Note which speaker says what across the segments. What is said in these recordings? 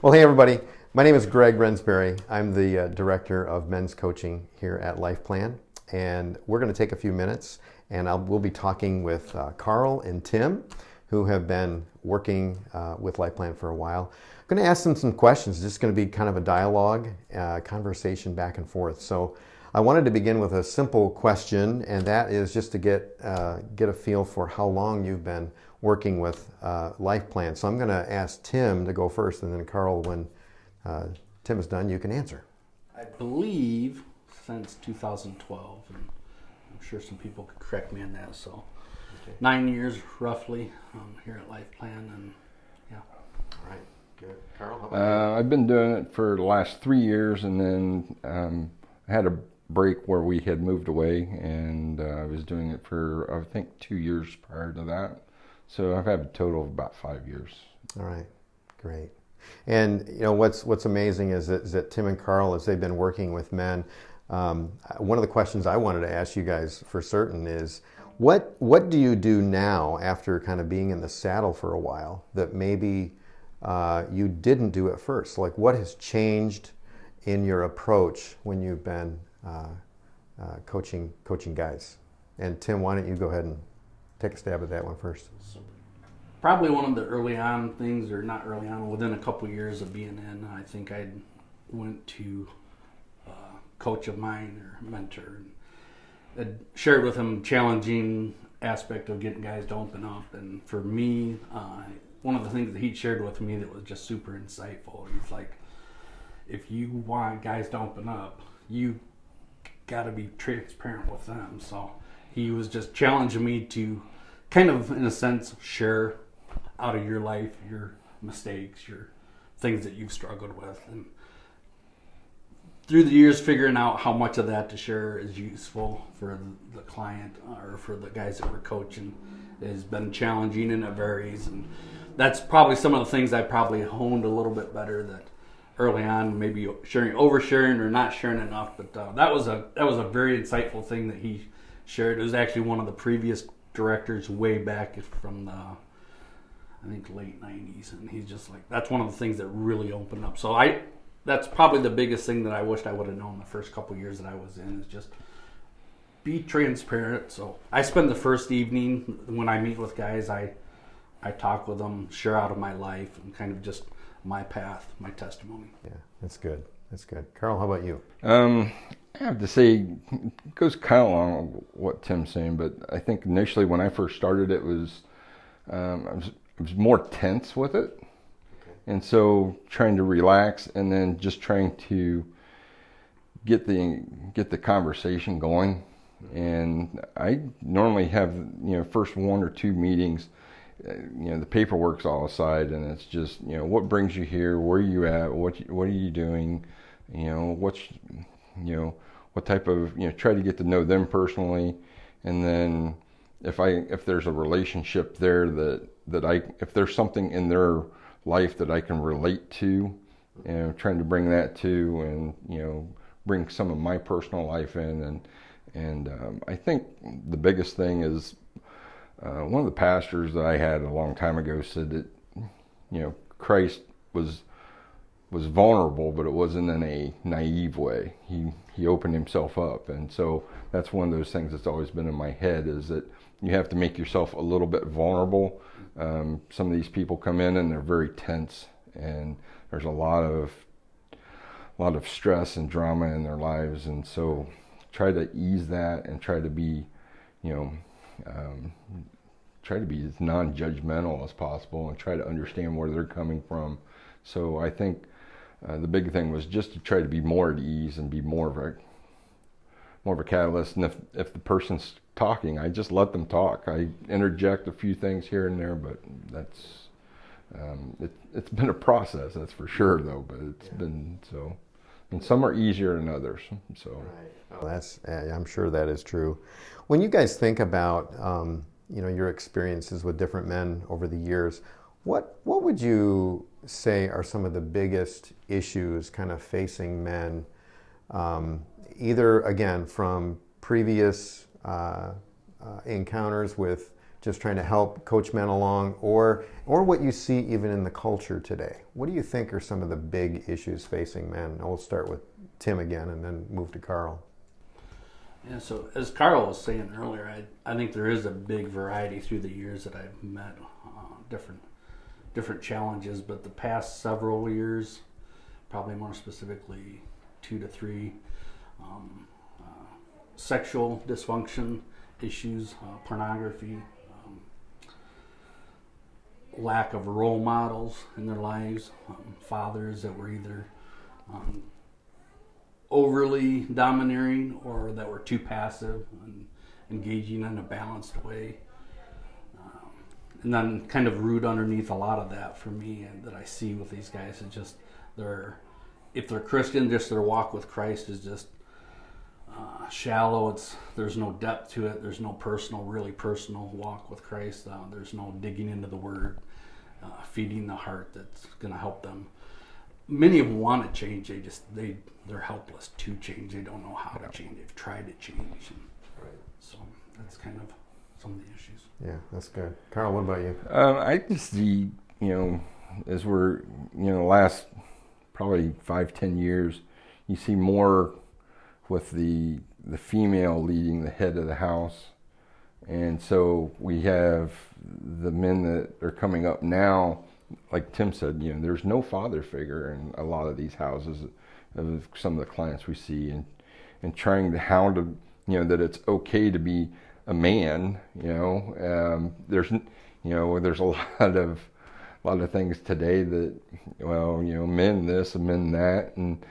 Speaker 1: Well, hey everybody. My name is Greg Rensberry. I'm the Director of Men's Coaching here at LifePlan. And we're going to take a few minutes and we'll be talking with Carl and Tim, who have been working with LifePlan for a while. I'm going to ask them some questions. It's just going to be kind of a dialogue, conversation back and forth. So I wanted to begin with a simple question, and that is just to get a feel for how long you've been working with LifePlan. So I'm going to ask Tim to go first, and then Carl, when Tim is done, you can answer.
Speaker 2: I believe since 2012, and I'm sure some people could correct me on that. So, 9 years roughly here at LifePlan, and yeah.
Speaker 1: All right, good. Carl, how about you?
Speaker 3: I've been doing it for the last 3 years, and then I had a break where we had moved away, and I was doing it for I think 2 years prior to that. So I've had a total of about 5 years.
Speaker 1: All right, great. And you know what's amazing is that Tim and Carl, as they've been working with men, one of the questions I wanted to ask you guys for certain is, what do you do now after kind of being in the saddle for a while that maybe you didn't do at first? Like, what has changed in your approach when you've been coaching guys? And Tim, why don't you go ahead and take a stab at that one first?
Speaker 2: So, probably one of the early on things, or not early on, within a couple years of being in, I think I went to a coach of mine or mentor and I'd shared with him challenging aspect of getting guys to open up. And for me, one of the things that he shared with me that was just super insightful, he's like, if you want guys to open up, you got to be transparent with them. So he was just challenging me to kind of, in a sense, share out of your life, your mistakes, your things that you've struggled with. And through the years, figuring out how much of that to share is useful for the client or for the guys that we're coaching has been challenging, and it varies. And that's probably some of the things I probably honed a little bit better, that early on, maybe oversharing or not sharing enough. But that was a very insightful thing that he shared. It was actually one of the previous directors way back from the, I think, late 90s, and he's just like, that's one of the things that really opened up. So that's probably the biggest thing that I wished I would have known the first couple of years that I was in, is just be transparent. So I spend the first evening when I meet with guys, I talk with them, share out of my life, and kind of just my path, my testimony.
Speaker 1: Yeah, that's good. That's good. Carl, how about you?
Speaker 3: I have to say, it goes kind of along with what Tim's saying, but I think initially when I first started, it was I was more tense with it.
Speaker 1: Okay.
Speaker 3: And so trying to relax, and then just trying to get the conversation going. And I normally have, first one or two meetings, the paperwork's all aside, and it's just, what brings you here, where are you at, what are you doing, what type of, try to get to know them personally. And then if there's a relationship there if there's something in their life that I can relate to, trying to bring that to, and bring some of my personal life in. And I think the biggest thing is, one of the pastors that I had a long time ago said that, Christ was vulnerable, but it wasn't in a naive way. He opened himself up. And so that's one of those things that's always been in my head, is that you have to make yourself a little bit vulnerable. Some of these people come in and they're very tense, and there's a lot of stress and drama in their lives. And so try to ease that, and try to be, as non-judgmental as possible, and try to understand where they're coming from. So I think the big thing was just to try to be more at ease and be more of a catalyst. And if the person's talking, I just let them talk. I interject a few things here and there, but that's it's been a process, that's for sure, though. But it's been so, and some are easier than others. So
Speaker 1: right. Well, I'm sure that is true. When you guys think about your experiences with different men over the years, what would you say are some of the biggest issues kind of facing men, either again from previous encounters with just trying to help coach men along, or what you see even in the culture today? What do you think are some of the big issues facing men? We'll start with Tim again and then move to Carl.
Speaker 2: Yeah, so as Carl was saying earlier, I think there is a big variety through the years that I've met, different challenges, but the past several years, probably more specifically 2 to 3, sexual dysfunction issues, pornography, lack of role models in their lives, fathers that were either overly domineering or that were too passive and engaging in a balanced way. And then kind of root underneath a lot of that for me, and that I see with these guys is just if they're Christian, just their walk with Christ is just shallow. There's no depth to it. There's no really personal walk with Christ. There's no digging into the Word, feeding the heart that's going to help them. Many of them want to change. They're helpless to change. They don't know how to change. They've tried to change. So that's kind of some of the issues.
Speaker 1: Yeah, that's good. Carl, what about you?
Speaker 3: I just see, as we're, last probably 5-10 years, you see more with the female leading the head of the house. And so we have the men that are coming up now, like Tim said, there's no father figure in a lot of these houses of some of the clients we see, and trying to hound that it's okay to be a man. There's a lot of things today that, men this and men that, and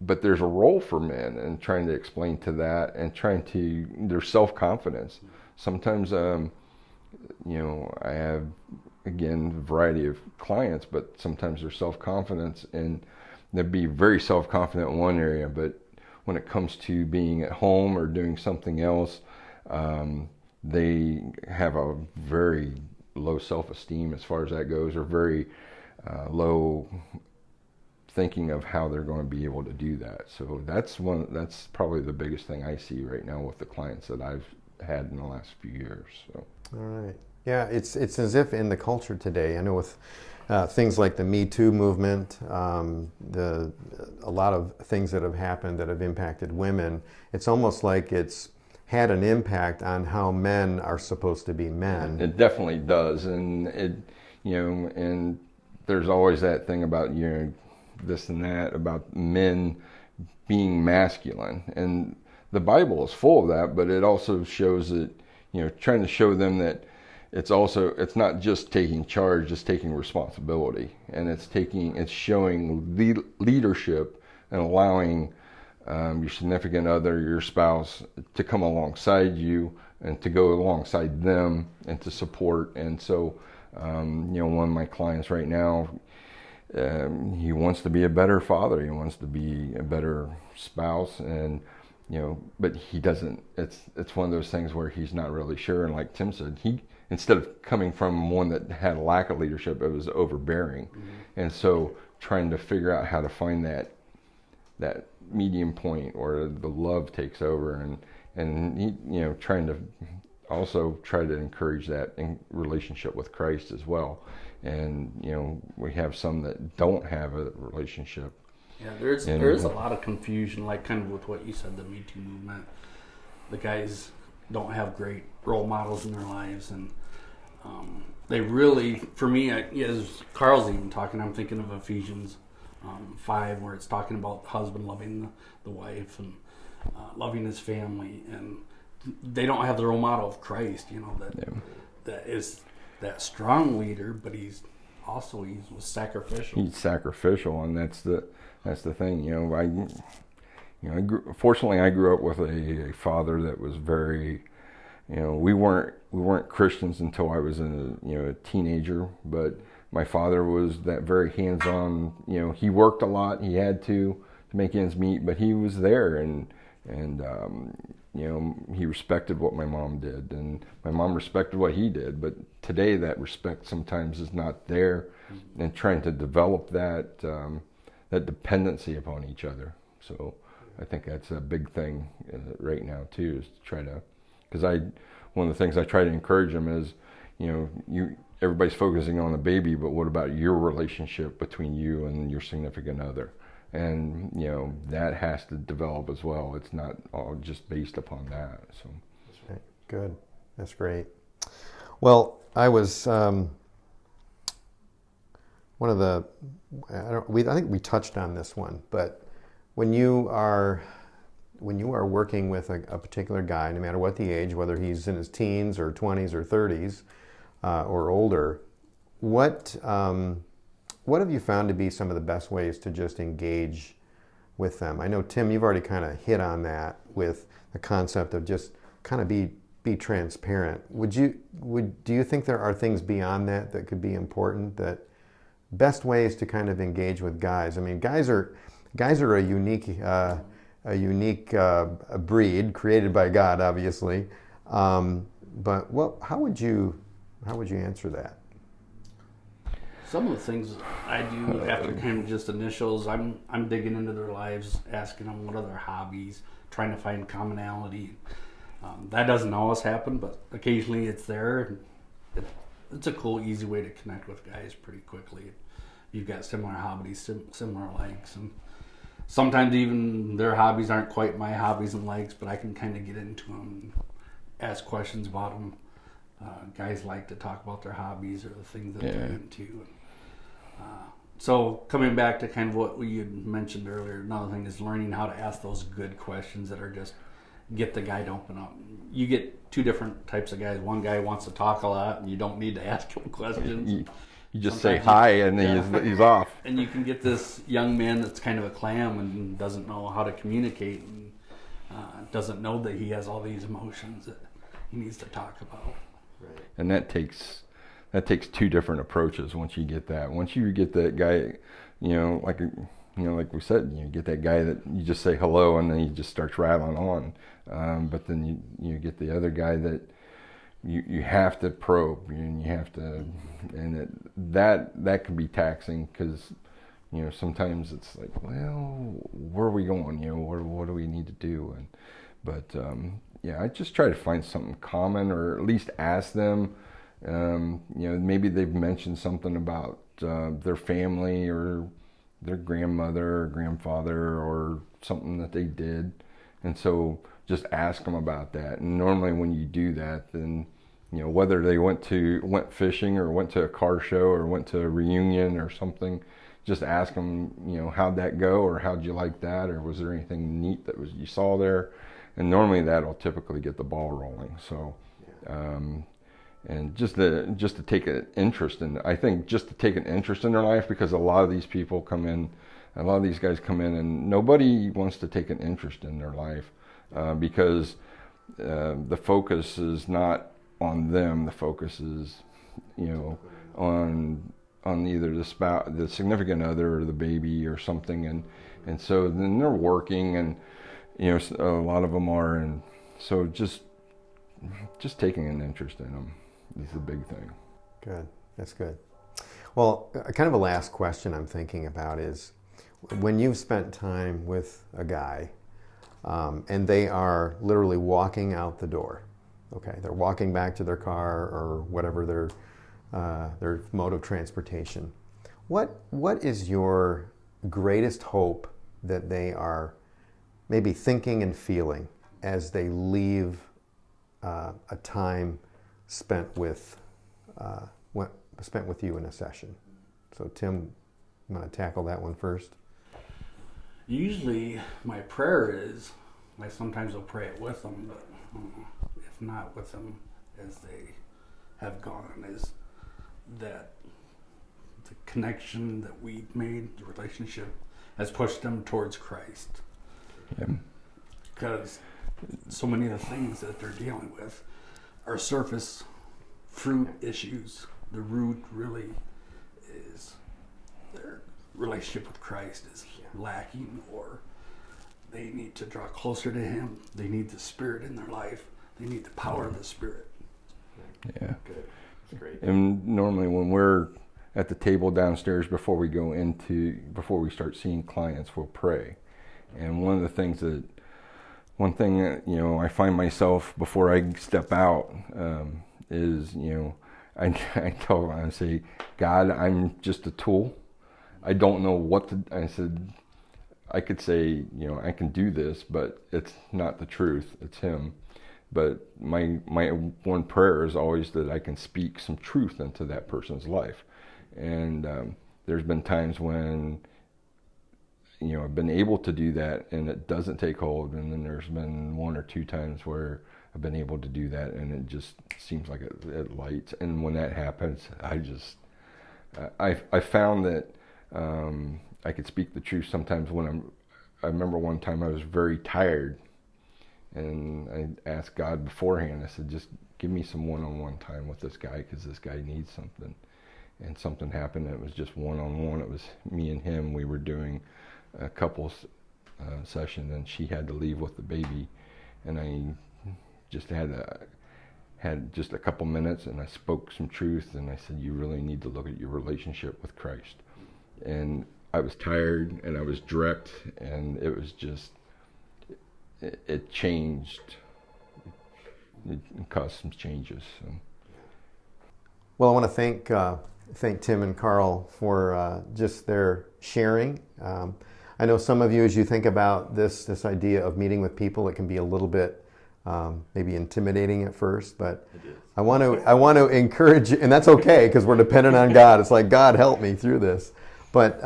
Speaker 3: but there's a role for men, and trying to explain to that, and their self-confidence. Sometimes, I have, again, a variety of clients, but sometimes their self-confidence, and they'd be very self-confident in one area, but when it comes to being at home or doing something else, they have a very low self-esteem as far as that goes, or very low thinking of how they're going to be able to do that. So that's probably the biggest thing I see right now with the clients that I've had in the last few years. So.
Speaker 1: All right. Yeah, it's as if in the culture today, I know with things like the Me Too movement, a lot of things that have happened that have impacted women, it's almost like it's had an impact on how men are supposed to be men.
Speaker 3: It definitely does, and and there's always that thing about this and that about men being masculine, and the Bible is full of that, but it also shows that, trying to show them that it's not just taking charge, it's taking responsibility, and it's showing leadership and allowing your significant other, your spouse, to come alongside you and to go alongside them and to support. And so, one of my clients right now, he wants to be a better father, he wants to be a better spouse, and but he doesn't. It's one of those things where he's not really sure. And like Tim said, instead of coming from one that had a lack of leadership, it was overbearing. Mm-hmm. And so trying to figure out how to find that medium point where the love takes over, and he, trying to also try to encourage that in relationship with Christ as well. And we have some that don't have a relationship.
Speaker 2: Yeah, there's a lot of confusion, like kind of with what you said, the Me Too movement. The guys don't have great role models in their lives, and they really, for me, as Carl's even talking, I'm thinking of Ephesians 5, where it's talking about the husband loving the wife and loving his family, and they don't have the role model of Christ, that is that strong leader, but he was sacrificial. He's
Speaker 3: sacrificial, and that's the thing. Fortunately, I grew up with a father that was very, we weren't Christians until I was a teenager, but my father was that very hands-on. He worked a lot. He had to make ends meet, but he was there, and he respected what my mom did, and my mom respected what he did. But today, that respect sometimes is not there, and trying to develop that dependency upon each other. So I think that's a big thing right now too, is to try to, because one of the things I try to encourage them is, everybody's focusing on the baby, but what about your relationship between you and your significant other? And, that has to develop as well. It's not all just based upon that. So.
Speaker 1: That's right. Good. That's great. Well, I was I think we touched on this one, but when you are working with a particular guy, no matter what the age, whether he's in his teens or 20s or 30s or older, what have you found to be some of the best ways to just engage with them? I know, Tim, you've already kind of hit on that with the concept of just kind of be transparent. Do you think there are things beyond that could be important, that best ways to kind of engage with guys? I mean, guys are a unique breed created by God, obviously. But how would you answer that?
Speaker 2: Some of the things I do after kind of just initials, I'm digging into their lives, asking them what are their hobbies, trying to find commonality. That doesn't always happen, but occasionally it's there. It's a cool, easy way to connect with guys pretty quickly. You've got similar hobbies, similar likes, and sometimes even their hobbies aren't quite my hobbies and likes, but I can kind of get into them and ask questions about them. Guys like to talk about their hobbies or the things that they're into. So coming back to kind of what we had mentioned earlier, another thing is learning how to ask those good questions that are just get the guy to open up. You get two different types of guys. One guy wants to talk a lot, and you don't need to ask him questions.
Speaker 3: You just say hi, and then he's off.
Speaker 2: And you can get this young man that's kind of a clam and doesn't know how to communicate and doesn't know that he has all these emotions that he needs to talk about.
Speaker 1: Right.
Speaker 3: And that takes two different approaches. Once you get that guy, like we said, you get that guy that you just say hello and then he just starts rattling on. But then you get the other guy that you have to probe, and you have to, and that can be taxing, because sometimes it's like, well, where are we going? What do we need to do? I just try to find something common, or at least ask them. Maybe they've mentioned something about their family or their grandmother or grandfather or something that they did, and so just ask them about that. And normally when you do that, then whether they went fishing or went to a car show or went to a reunion or something, just ask them, how'd that go, or how'd you like that, or was there anything neat that you saw there? And normally that'll typically get the ball rolling. So and just to take an interest in, I think just to take an interest in their life, because a lot of these guys come in and nobody wants to take an interest in their life, because the focus is not on them. The focus is, on either the spouse, the significant other, or the baby or something, and so then they're working, and a lot of them are, and so just taking an interest in them is the big thing.
Speaker 1: Good. That's good. Well, kind of a last question I'm thinking about is, when you've spent time with a guy, and they are literally walking out the door, okay, they're walking back to their car or whatever their mode of transportation, what is your greatest hope that they are maybe thinking and feeling as they leave a time spent with you in a session? So Tim, I'm going to tackle that one first.
Speaker 2: Usually my prayer is, I sometimes will pray it with them, but if not with them as they have gone, is that the connection that we made, the relationship, has pushed them towards Christ.
Speaker 3: Yeah.
Speaker 2: Because so many of the things that they're dealing with are surface fruit issues. The root really is their relationship with Christ is lacking, or they need to draw closer to Him. They need the Spirit in their life. They need the power of the Spirit.
Speaker 3: Yeah.
Speaker 1: Good. That's great.
Speaker 3: And normally when we're at the table downstairs, before we start seeing clients, we'll pray. And one of the one thing that, I find myself before I step out is, I say, God, I'm just a tool. I don't know what to, I said, I could say, I can do this, but it's not the truth. It's Him. But my one prayer is always that I can speak some truth into that person's life. And there's been times when, I've been able to do that and it doesn't take hold. And then there's been 1 or 2 times where I've been able to do that and it just seems like it lights. And when that happens, I found that I could speak the truth sometimes I remember one time I was very tired and I asked God beforehand, I said, just give me some one-on-one time with this guy because this guy needs something. And something happened. It was just one-on-one. It was me and him. We were doing a couples session and she had to leave with the baby. And I just had just a couple minutes and I spoke some truth and I said, you really need to look at your relationship with Christ. And I was tired and I was direct and it was just, it changed. It caused some changes. So.
Speaker 1: Well, I want to thank Tim and Carl for just their sharing. I know some of you, as you think about this idea of meeting with people, it can be a little bit maybe intimidating at first, but I want to encourage you, and that's okay because we're dependent on God. It's like, God, help me through this. But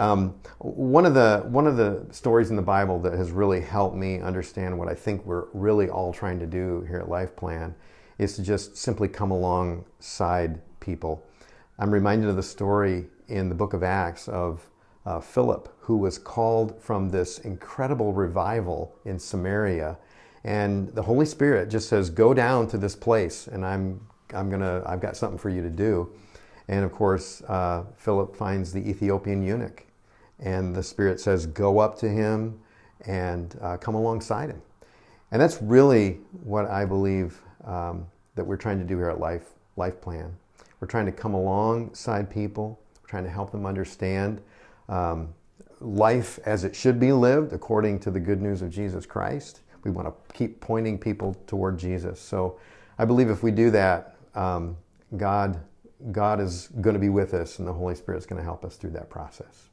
Speaker 1: one of the stories in the Bible that has really helped me understand what I think we're really all trying to do here at LifePlan is to just simply come alongside people. I'm reminded of the story in the book of Acts of Philip, who was called from this incredible revival in Samaria, and the Holy Spirit just says, "Go down to this place, and I've got something for you to do." And of course, Philip finds the Ethiopian eunuch, and the Spirit says, "Go up to him and come alongside him." And that's really what I believe that we're trying to do here at LifePlan. We're trying to come alongside people. We're trying to help them understand life as it should be lived according to the good news of Jesus Christ. We want to keep pointing people toward Jesus. So I believe if we do that, God is going to be with us and the Holy Spirit is going to help us through that process.